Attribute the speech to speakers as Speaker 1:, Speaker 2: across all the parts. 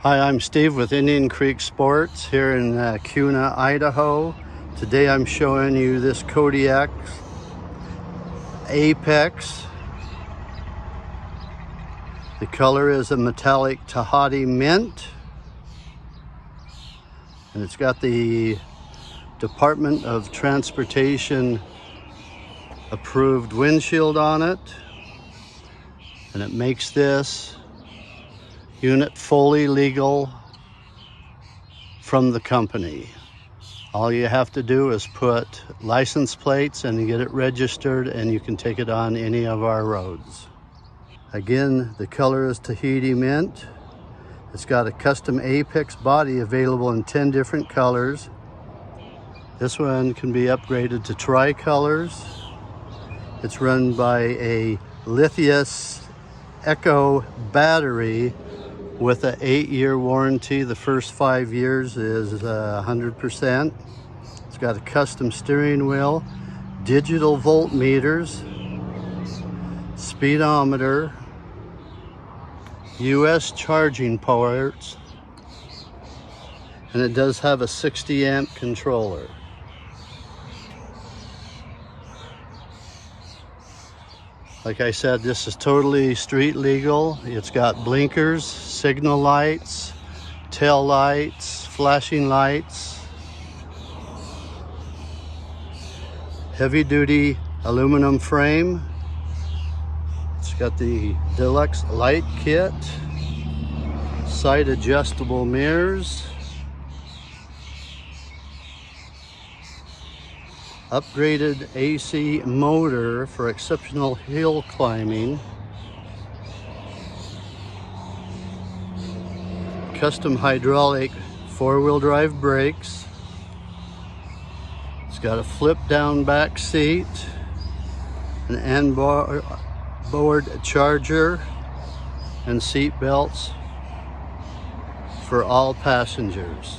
Speaker 1: Hi, I'm Steve with Indian Creek Sports here in Kuna, Idaho. Today I'm showing you this Kodiak Apex. The color is a metallic Tahiti mint, and it's got the Department of Transportation approved windshield on it, and it makes this unit fully legal from the company. All you have to do is put license plates and you get it registered, and you can take it on any of our roads. Again, the color is Tahiti mint. It's got a custom Apex body available in 10 different colors. This one can be upgraded to tri-colors. It's run by a Lithium Eco battery with an 8-year warranty. The first 5 years is 100%. It's got a custom steering wheel, digital voltmeters, speedometer, US charging ports, and it does have a 60 amp controller. Like I said, this is totally street legal. It's got blinkers, signal lights, tail lights, flashing lights, heavy duty aluminum frame. It's got the Deluxe light kit, side adjustable mirrors, upgraded AC motor for exceptional hill climbing, custom hydraulic 4-wheel drive brakes. It's got a flip down back seat, an onboard charger, and seat belts for all passengers.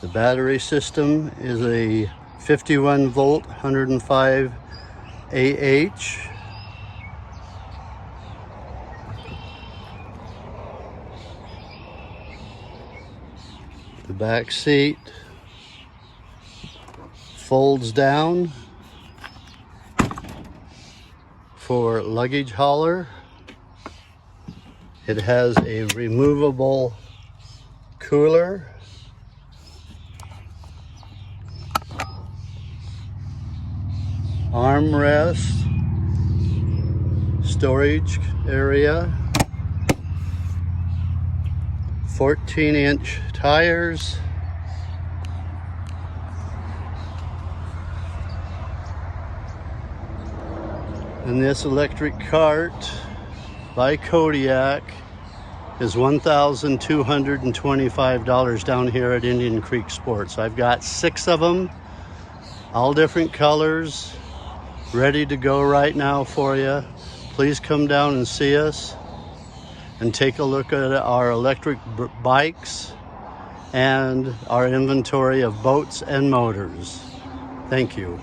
Speaker 1: The battery system is a 51 volt 105 AH. The back seat folds down for luggage hauler. It has a removable cooler, armrest, storage area, 14-inch tires, and this electric cart by Kodiak is $1,225 down here at Indian Creek Sports. I've got 6 of them, all different colors, ready to go right now for you. Please come down and see us and take a look at our electric bikes and our inventory of boats and motors. Thank you.